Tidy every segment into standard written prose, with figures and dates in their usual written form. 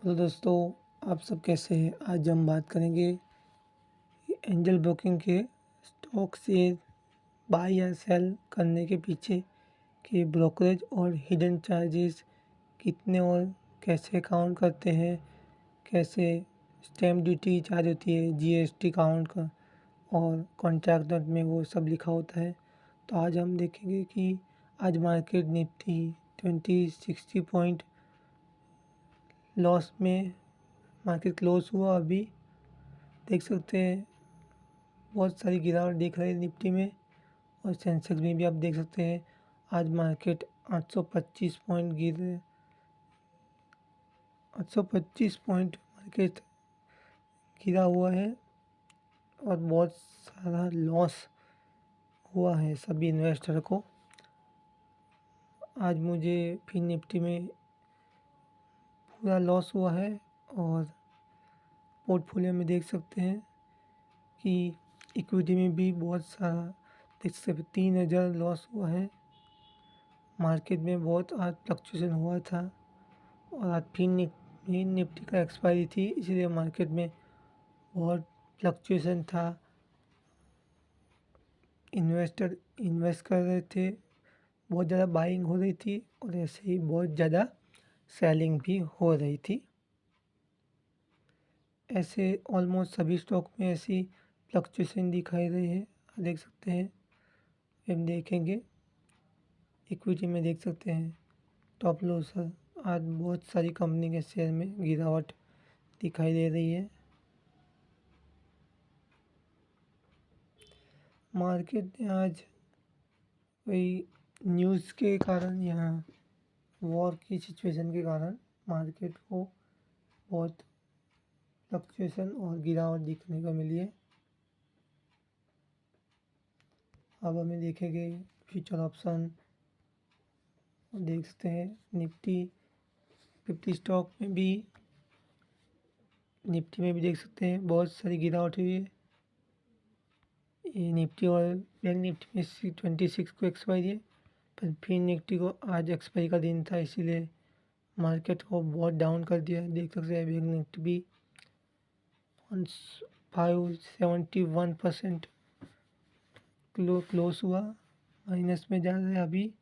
Hello दोस्तों, आप सब कैसे हैं। आज हम बात करेंगे एंजल ब्रोकिंग के स्टॉक से बाय या सेल करने के पीछे के ब्रोकरेज और हिडन चार्जेस कितने और कैसे काउंट करते हैं, कैसे स्टैम्प ड्यूटी चार्ज होती है, जीएसटी काउंट का और कॉन्ट्रैक्ट नोट में वो सब लिखा होता है। तो आज हम देखेंगे कि आज मार्केट निफ्टी 20-60 पॉइंट लॉस में मार्केट क्लोज हुआ। अभी देख सकते हैं बहुत सारी गिरावट दिख रही है निफ्टी में और सेंसेक्स में भी आप देख सकते हैं। आज मार्केट 825 पॉइंट गिर 825 पॉइंट मार्केट गिरा हुआ है और बहुत सारा लॉस हुआ है सभी इन्वेस्टर को। आज मुझे फिर निफ्टी में पूरा लॉस हुआ है और पोर्टफोलियो में देख सकते हैं कि इक्विटी में भी बहुत सारा देख सकते हैं 3000 लॉस हुआ है। मार्केट में बहुत आज फ्लक्चुएशन हुआ था और आज फिर निफ्टी का एक्सपायरी थी, इसलिए मार्केट में बहुत फ्लक्चुएशन था। इन्वेस्टर इन्वेस्ट कर रहे थे, बहुत ज़्यादा बाइंग हो रही थी और ऐसे ही बहुत ज़्यादा सेलिंग भी हो रही थी। ऐसे ऑलमोस्ट सभी स्टॉक में ऐसी फ्लक्चुएशन दिखाई रही है, देख सकते हैं। हम देखेंगे इक्विटी में देख सकते हैं टॉप लॉसर आज बहुत सारी कंपनी के शेयर में गिरावट दिखाई दे रही है। मार्केट में आज कोई न्यूज़ के कारण यहाँ वॉर की सिचुएशन के कारण मार्केट को बहुत फ्लक्चुएशन और गिरावट दिखने को मिली है। अब हमें देखेंगे फ्यूचर ऑप्शन, देख सकते हैं निफ्टी 50 स्टॉक में भी, निफ्टी में भी देख सकते हैं बहुत सारी गिरावट हुई है। ये निफ्टी और बैंक निफ्टी में 26 को एक्सपायरी है, पर फिर निफ्टी को आज एक्सपायरी का दिन था, इसीलिए मार्केट को बहुत डाउन कर दिया है। देख सकते हैं बैंक निफ्टी भी 571% क्लोज हुआ, माइनस में जा रहा है अभी।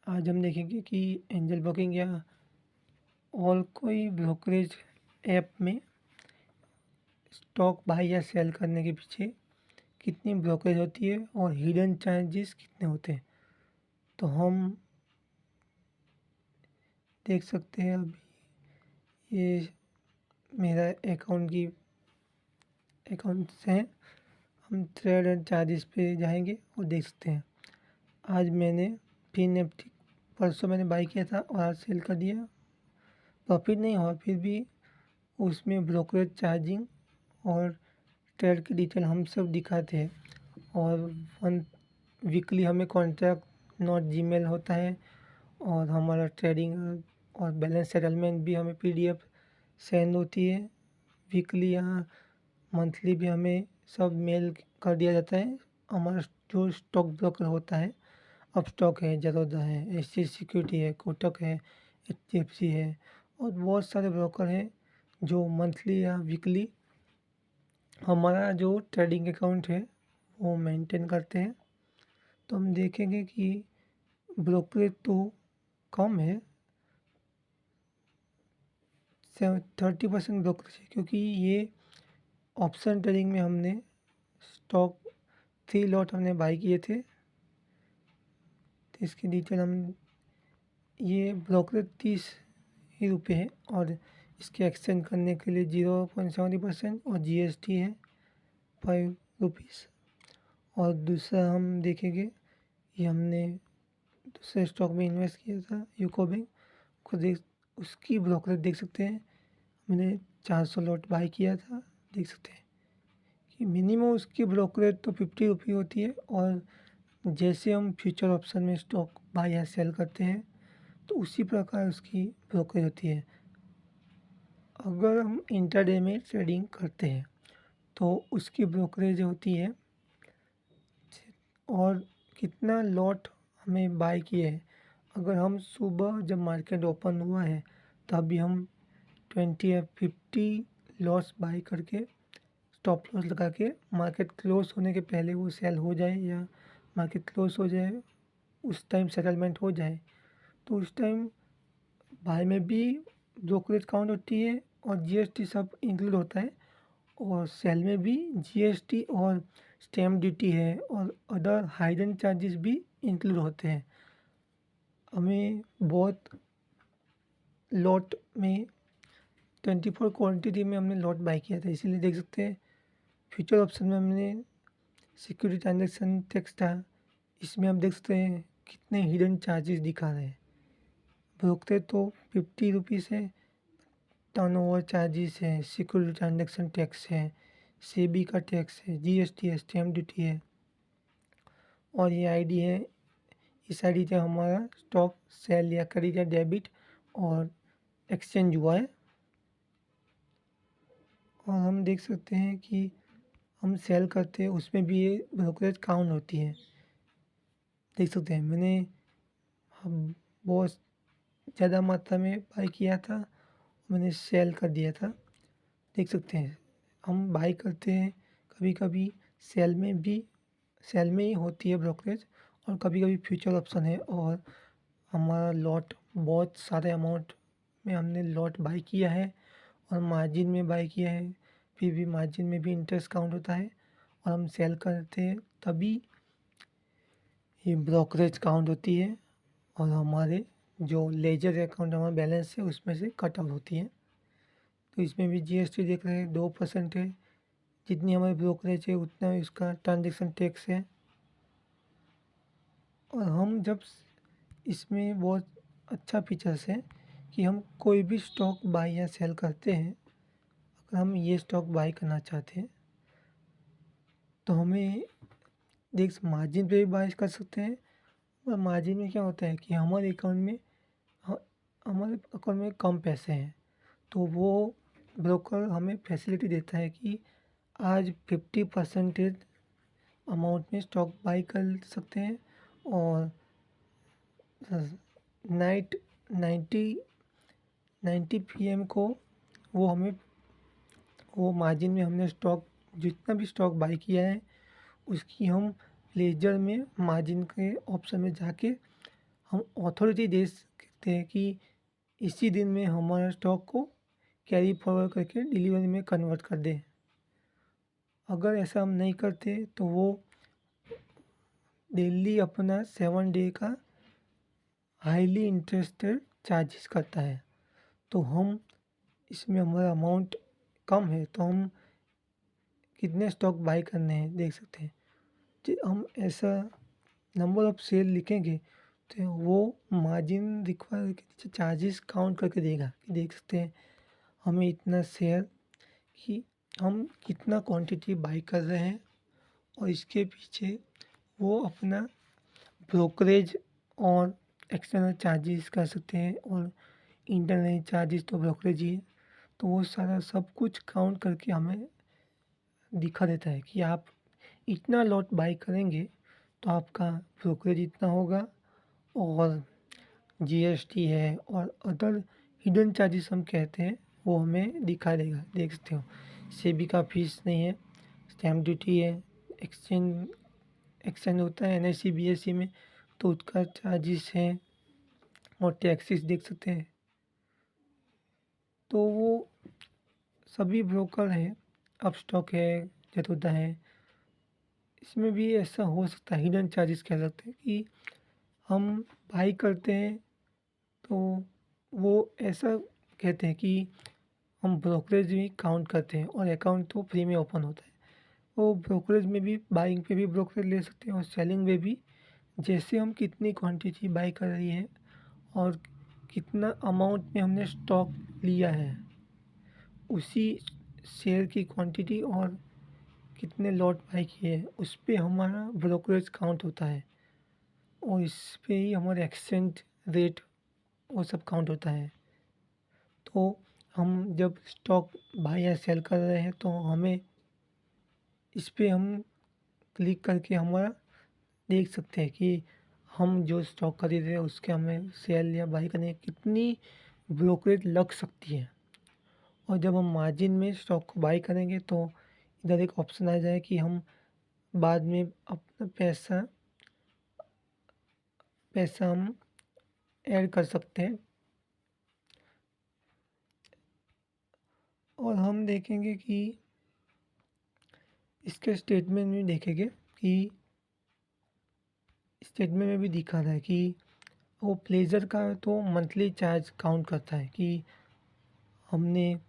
आज हम देखेंगे कि एंजल ब्रोकिंग या और कोई ब्रोकरेज ऐप में स्टॉक बाय या सेल करने के पीछे कितनी ब्रोकरेज होती है और हिडन चार्जेस कितने होते हैं। तो हम देख सकते हैं अभी ये मेरा अकाउंट से है। हम ट्रेड एंड चार्जेस पे जाएंगे और देख सकते हैं आज मैंने फिर निफ्टी परसों मैंने बाई किया था और आज सेल कर दिया। प्रॉफिट नहीं हुआ, फिर भी उसमें ब्रोकरेज चार्जिंग और ट्रेड की डिटेल हम सब दिखाते हैं और वीकली हमें कॉन्ट्रैक्ट नोट जीमेल होता है और हमारा ट्रेडिंग और बैलेंस सेटलमेंट भी हमें पीडीएफ सेंड होती है वीकली। यहाँ मंथली भी हमें सब मेल कर दिया जाता है। हमारा जो स्टॉक ब्रोकर होता है, अब स्टॉक है, जरोदा है, एस सिक्योरिटी है, कोटक है, HDFC है और बहुत सारे ब्रोकर हैं जो मंथली या वीकली हमारा जो ट्रेडिंग अकाउंट है वो मेंटेन करते हैं। तो हम देखेंगे कि ब्रोकरेज तो कम है, 30% ब्रोकरेज है, क्योंकि ये ऑप्शन ट्रेडिंग में हमने स्टॉक 3 लॉट हमने बाई किए थे। तो इसकी डिटेल हम ये ब्रोकरेज 30 ही रुपये है और इसके एक्सचेंज करने के लिए 0.70% और जीएसटी है 5 रुपीज़। और दूसरा हम देखेंगे ये हमने दूसरे स्टॉक में इन्वेस्ट किया था यूको बैंक को, देख उसकी ब्रोकरेज देख सकते हैं। मैंने 400 लॉट बाई किया था, देख सकते हैं कि मिनिमम उसकी ब्रोकरेज तो 50 रुपये होती है। और जैसे हम फ्यूचर ऑप्शन में स्टॉक बाई या सेल करते हैं तो उसी प्रकार उसकी ब्रोकरेज होती है। अगर हम इंट्राडे में ट्रेडिंग करते हैं तो उसकी ब्रोकरेज होती है और कितना लॉट हमें बाई किए है। अगर हम सुबह जब मार्केट ओपन हुआ है तभी हम 20 या 50 लॉट्स बाई करके स्टॉप लॉस लगा के मार्केट क्लोज होने के पहले वो सेल हो जाए या मार्केट क्लोज हो जाए उस टाइम सेटलमेंट हो जाए, तो उस टाइम बाय में भी ब्रोकरेज काउंट होती है और जीएसटी सब इंक्लूड होता है, और सेल में भी जीएसटी और स्टैम्प ड्यूटी है और अदर हाइडन चार्जेस भी इंक्लूड होते हैं। हमें बहुत लॉट में 24 क्वांटिटी में हमने लॉट बाय किया था, इसीलिए देख सकते हैं फ्यूचर ऑप्शन में हमने सिक्योरिटी ट्रांजेक्शन टैक्स था, इसमें आप देख सकते हैं कितने हिडन चार्जेस दिखा रहे हैं। ब्रोकरेज तो 50 रुपीज़ है, टर्नओवर चार्जेस है, सिक्योरिटी ट्रांजेक्शन टैक्स है, सेबी का टैक्स है, जीएसटी है, स्टैम्प ड्यूटी है, और ये आईडी है। इस आईडी से हमारा स्टॉक सेल या क्रेडिट या डेबिट और एक्सचेंज हुआ है। और हम देख सकते हैं कि हम सेल करते हैं उसमें भी ये ब्रोकरेज काउंट होती है। देख सकते हैं मैंने बहुत ज़्यादा मात्रा में बाई किया था, मैंने सेल कर दिया था। देख सकते हैं हम बाई करते हैं, कभी कभी सेल में ही होती है ब्रोकरेज, और कभी कभी फ्यूचर ऑप्शन है, और हमारा लॉट बहुत सारे अमाउंट में हमने लॉट बाई किया है और मार्जिन में बाई किया है, फिर भी मार्जिन में भी इंटरेस्ट काउंट होता है और हम सेल करते हैं तभी ये ब्रोकरेज काउंट होती है, और हमारे जो लेजर अकाउंट हमारा बैलेंस है उसमें से कट आउट होती है। तो इसमें भी जीएसटी देख रहे हैं 2% है, जितनी हमारी ब्रोकरेज है उतना इसका ट्रांजेक्शन टैक्स है। और हम जब इसमें बहुत अच्छा फीचर्स है कि हम कोई भी स्टॉक बाई या सेल करते हैं, अगर हम ये स्टॉक बाई करना चाहते हैं तो हमें देख मार्जिन पे भी बाई कर सकते हैं। और मार्जिन में क्या होता है कि हमारे अकाउंट में हमारे अकाउंट में कम पैसे हैं, तो वो ब्रोकर हमें फैसिलिटी देता है कि आज 50% अमाउंट में स्टॉक बाई कर सकते हैं, और नाइट 90 PM को वो मार्जिन में हमने स्टॉक जितना भी स्टॉक बाई किया है उसकी हम लेजर में मार्जिन के ऑप्शन में जाके हम अथॉरिटी दे सकते हैं कि इसी दिन में हमारे स्टॉक को कैरी फॉरवर्ड करके डिलीवरी में कन्वर्ट कर दें। अगर ऐसा हम नहीं करते तो वो डेली अपना 7 डे का हाईली इंटरेस्टेड चार्जेस करता है। तो हम इसमें हमारा अमाउंट कम है तो हम कितने स्टॉक बाई करने हैं देख सकते हैं। कि हम ऐसा नंबर ऑफ़ शेयर लिखेंगे तो वो मार्जिन रिक्वायर के नीचे चार्जेस काउंट करके देगा कि देख सकते हैं हमें इतना शेयर कि हम कितना क्वांटिटी बाई कर रहे हैं, और इसके पीछे वो अपना ब्रोकरेज और एक्सटर्नल चार्जेस कर सकते हैं, और इंटरनल चार्जेस तो ब्रोकरेज ही है, तो वो सारा सब कुछ काउंट करके हमें दिखा देता है कि आप इतना लॉट बाई करेंगे तो आपका ब्रोकरेज इतना होगा, और जीएसटी है और अदर हिडन चार्जेस हम कहते हैं वो हमें दिखा देगा। देख सकते हो सेबी का फीस नहीं है, स्टैम्प ड्यूटी है, एक्सचेंज होता है एनएससी बीएससी में तो उसका चार्जेस है, और टैक्सेस देख सकते हैं। तो वो सभी ब्रोकर हैं, अपस्टॉक है, जतोदा है, इसमें भी ऐसा हो सकता है हिडन चार्जेस कह सकते हैं कि हम बाई करते हैं तो वो ऐसा कहते हैं कि हम ब्रोकरेज भी काउंट करते हैं, और अकाउंट तो फ्री में ओपन होता है। वो ब्रोकरेज में भी बाइंग पे भी ब्रोकरेज ले सकते हैं और सेलिंग में भी, जैसे हम कितनी क्वांटिटी बाई कर रही है और कितना अमाउंट में हमने स्टॉक लिया है उसी शेयर की क्वांटिटी और कितने लॉट बाई किए हैं उस पे हमारा ब्रोकरेज काउंट होता है, और इस पे ही हमारा एक्सचेंज रेट वो सब काउंट होता है। तो हम जब स्टॉक बाई या सेल कर रहे हैं तो हमें इस पे हम क्लिक करके हमारा देख सकते हैं कि हम जो स्टॉक खरीद रहे हैं उसके हमें सेल या बाई करने की कितनी ब्रोकरेज लग सकती है। और जब हम मार्जिन में स्टॉक को बाई करेंगे तो इधर एक ऑप्शन आ जाए कि हम बाद में अपना पैसा पैसा हम ऐड कर सकते हैं। और हम देखेंगे कि इसके स्टेटमेंट में देखेंगे कि स्टेटमेंट में भी दिखा रहा है कि वो प्लेजर का तो मंथली चार्ज काउंट करता है कि हमने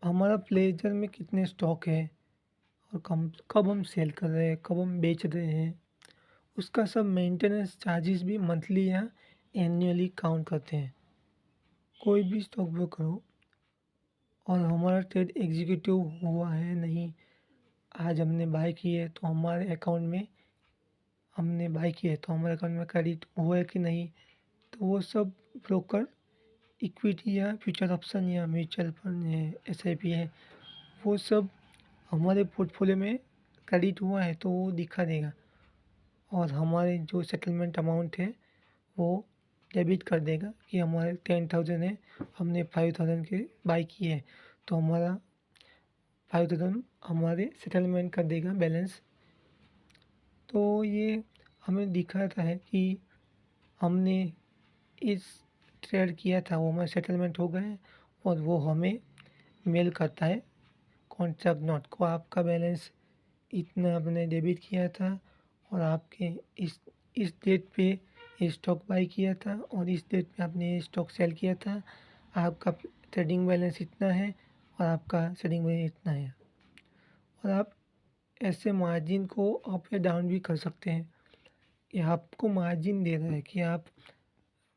हमारा प्लेजर में कितने स्टॉक है और कब हम सेल कर रहे हैं, कब हम बेच रहे हैं, उसका सब मेंटेनेंस चार्जेस भी मंथली या एनुअली काउंट करते हैं। कोई भी स्टॉक ब्रोकर हो और हमारा ट्रेड एग्जीक्यूटिव हुआ है नहीं, आज हमने बाय की है तो हमारे अकाउंट में क्रेडिट हुआ है कि नहीं, तो वो सब ब्रोकर इक्विटी या फ्यूचर ऑप्शन या म्यूचुअल फंड है, एसआईपी है, वो सब हमारे पोर्टफोलियो में क्रेडिट हुआ है तो वो दिखा देगा। और हमारे जो सेटलमेंट अमाउंट है वो डेबिट कर देगा कि हमारे 10,000 है, हमने 5,000 के बाई किए है तो हमारा 5,000 हमारे सेटलमेंट कर देगा बैलेंस। तो ये हमें दिखाता है कि हमने इस ट्रेड किया था वो हमारा सेटलमेंट हो गए और वो हमें मेल करता है कॉन्ट्रैक्ट नोट को, आपका बैलेंस इतना आपने डेबिट किया था और आपके इस डेट पे ये स्टॉक बाई किया था और इस डेट पे आपने ये स्टॉक सेल किया था, आपका ट्रेडिंग बैलेंस इतना है और आपका सेलिंग बैलेंस इतना है। और आप ऐसे मार्जिन को अप या डाउन भी कर सकते हैं। ये आपको मार्जिन दे रहा है कि आप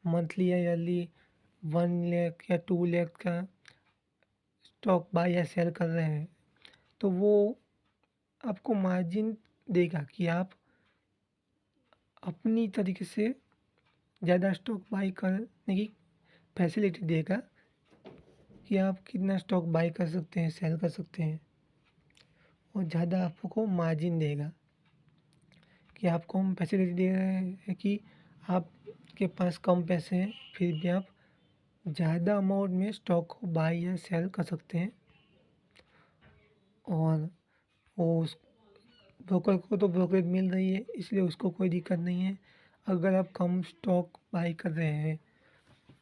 मंथली या ईयरली 1 लाख या 2 लाख का स्टॉक बाय या सेल कर रहे हैं तो वो आपको मार्जिन देगा कि आप अपनी तरीके से ज़्यादा स्टॉक बाई करने की फैसिलिटी देगा कि आप कितना स्टॉक बाई कर सकते हैं, सेल कर सकते हैं। और ज़्यादा आपको मार्जिन देगा कि आपको हम फैसिलिटी दे रहे हैं कि आपके पास कम पैसे हैं फिर भी आप ज़्यादा अमाउंट में स्टॉक को बाई या सेल कर सकते हैं। और वो उस ब्रोकर को तो ब्रोकरेज मिल रही है इसलिए उसको कोई दिक्कत नहीं है। अगर आप कम स्टॉक बाई कर रहे हैं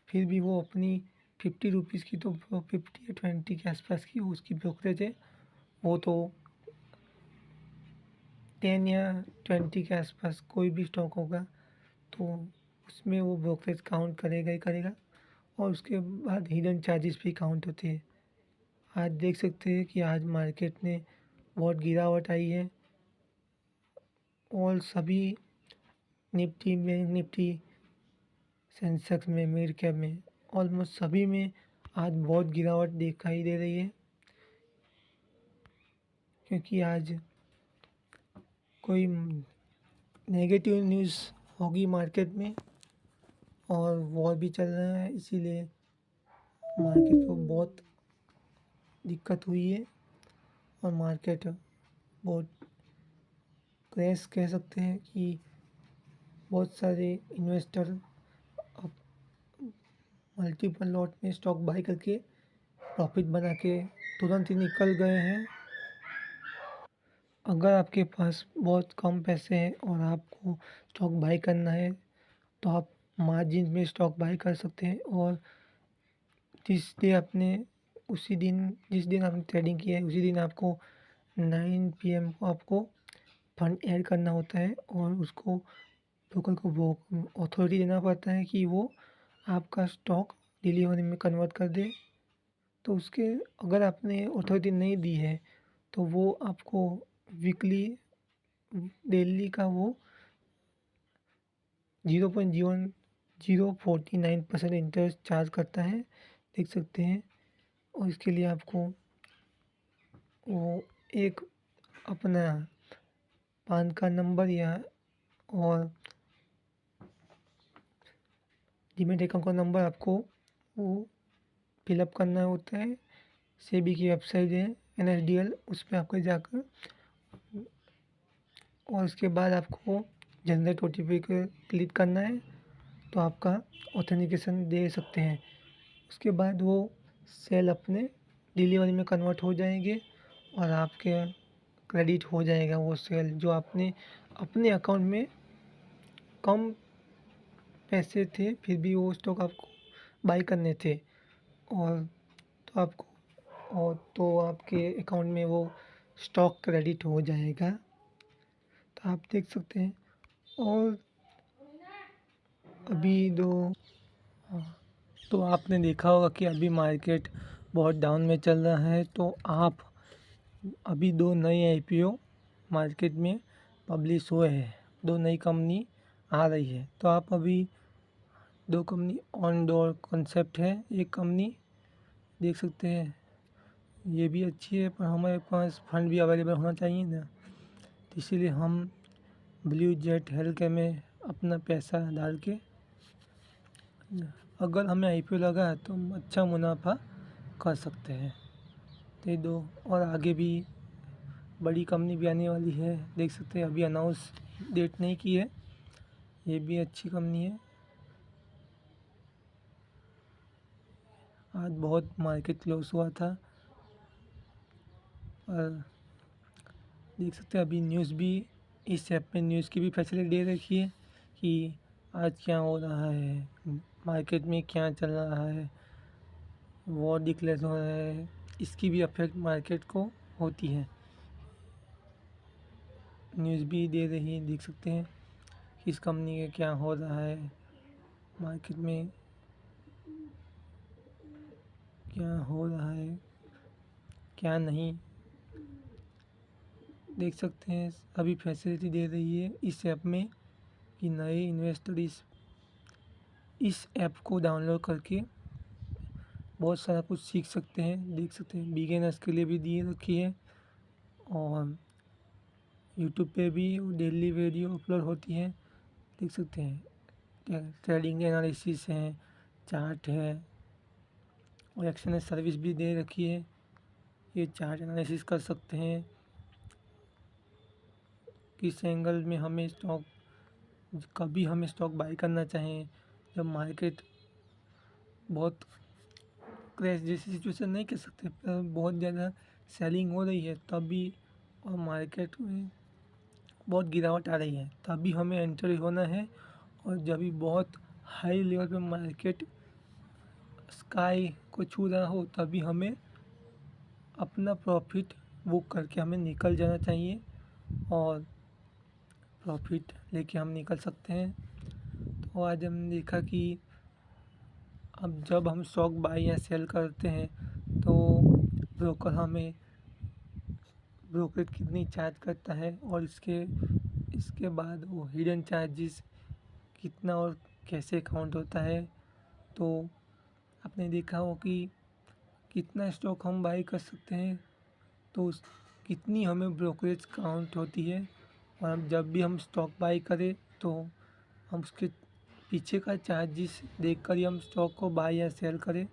फिर भी वो अपनी 50 रुपीज़ की तो 50 या 20 के आसपास की उसकी ब्रोकरेज है, वो तो 10 या 20 के आसपास कोई भी स्टॉक होगा तो उसमें वो ब्रोकरेज काउंट करेगा ही करेगा। और उसके बाद हिडन चार्जेस भी काउंट होते हैं। आज देख सकते हैं कि आज मार्केट में बहुत गिरावट आई है और सभी निफ्टी बैंक निफ्टी सेंसेक्स में मिड कैप में ऑलमोस्ट सभी में आज बहुत गिरावट दिखाई दे रही है क्योंकि आज कोई नेगेटिव न्यूज़ होगी मार्केट में और वॉर भी चल रहा है इसीलिए मार्केट को बहुत दिक्कत हुई है और मार्केट बहुत क्रैश कह सकते हैं कि बहुत सारे इन्वेस्टर अब मल्टीपल लॉट में स्टॉक बाई करके प्रॉफिट बना के तुरंत ही निकल गए हैं। अगर आपके पास बहुत कम पैसे हैं और आपको स्टॉक बाई करना है तो आप मार्जिन में स्टॉक बाई कर सकते हैं और जिस दिन आपने ट्रेडिंग की है उसी दिन आपको 9 PM को आपको फंड ऐड करना होता है और उसको ब्रोकर को वो अथॉरिटी देना पड़ता है कि वो आपका स्टॉक डेली होने में कन्वर्ट कर दे। तो उसके अगर आपने अथॉरिटी नहीं दी है तो वो आपको वीकली डेली का वो 0.0049% इंटरेस्ट चार्ज करता है, देख सकते हैं। और इसके लिए आपको वो एक अपना पान कार्ड नंबर या और डीमैट अकाउंट का नंबर आपको वो फिलअप करना होता है। सेबी की वेबसाइट है NSDL, उस पर आपको जाकर और उसके बाद आपको जनरेट OTP को क्लिक करना है तो आपका ऑथेंटिकेशन दे सकते हैं। उसके बाद वो सेल अपने डिलीवरी में कन्वर्ट हो जाएंगे और आपके क्रेडिट हो जाएगा वो सेल जो आपने अपने अकाउंट में कम पैसे थे फिर भी वो स्टॉक आपको बाई करने थे और तो आपके अकाउंट में वो स्टॉक क्रेडिट हो जाएगा। तो आप देख सकते हैं। और अभी तो आपने देखा होगा कि अभी मार्केट बहुत डाउन में चल रहा है, तो आप अभी 2 नए आईपीओ मार्केट में पब्लिश हुए हैं, 2 नई कंपनी आ रही है। तो आप अभी 2 कंपनी ऑन डोर कॉन्सेप्ट है, एक कंपनी देख सकते हैं, ये भी अच्छी है, पर हमारे पास फंड भी अवेलेबल होना चाहिए ना, तो इसीलिए हम ब्लू जेट हेल्थ में अपना पैसा डाल के अगर हमें आईपीओ लगा तो हम अच्छा मुनाफा कर सकते हैं। तो ये 2 और आगे भी बड़ी कंपनी भी आने वाली है, देख सकते हैं, अभी अनाउंस डेट नहीं की है, ये भी अच्छी कंपनी है। आज बहुत मार्केट क्लोज हुआ था और देख सकते हैं अभी न्यूज़ भी इस ऐप में न्यूज़ की भी फैसिलिटी दे रखी है कि आज क्या हो रहा है, मार्केट में क्या चल रहा है, वॉर डिक्लेयर हो रहा है, इसकी भी अफेक्ट मार्केट को होती है। न्यूज़ भी दे रही है, देख सकते हैं किस कंपनी का क्या हो रहा है, मार्केट में क्या हो रहा है क्या नहीं, देख सकते हैं। अभी फैसिलिटी दे रही है इस ऐप में कि नए इन्वेस्टर इस ऐप को डाउनलोड करके बहुत सारा कुछ सीख सकते हैं, देख सकते हैं, बिगिनर्स के लिए भी दिए रखी है और यूट्यूब पे भी डेली वीडियो अपलोड होती है, देख सकते हैं। क्या ट्रेडिंग एनालिसिस है, चार्ट है और एक्सचेंज सर्विस भी दे रखी है, ये चार्ट एनालिसिस कर सकते हैं किस एंगल में हमें स्टॉक, कभी हमें स्टॉक बाई करना चाहें, जब मार्केट बहुत क्रैश जैसी सिचुएशन नहीं कह सकते पर बहुत ज़्यादा सेलिंग हो रही है तभी और मार्केट में बहुत गिरावट आ रही है तभी हमें एंट्री होना है। और जब भी बहुत हाई लेवल पे मार्केट स्काई को छू रहा हो तभी हमें अपना प्रॉफिट बुक करके हमें निकल जाना चाहिए और प्रॉफिट लेके हम निकल सकते हैं। तो आज हमने देखा कि अब जब हम स्टॉक बाई या सेल करते हैं तो ब्रोकर हमें ब्रोकरेज कितनी चार्ज करता है और इसके बाद वो हिडन चार्जेस कितना और कैसे काउंट होता है। तो आपने देखा हो कि कितना स्टॉक हम बाई कर सकते हैं तो कितनी हमें ब्रोकरेज काउंट होती है और हम जब भी हम स्टॉक बाई करें तो हम उसके पीछे का चार्जेस देख कर ही हम स्टॉक को बाई या सेल करें।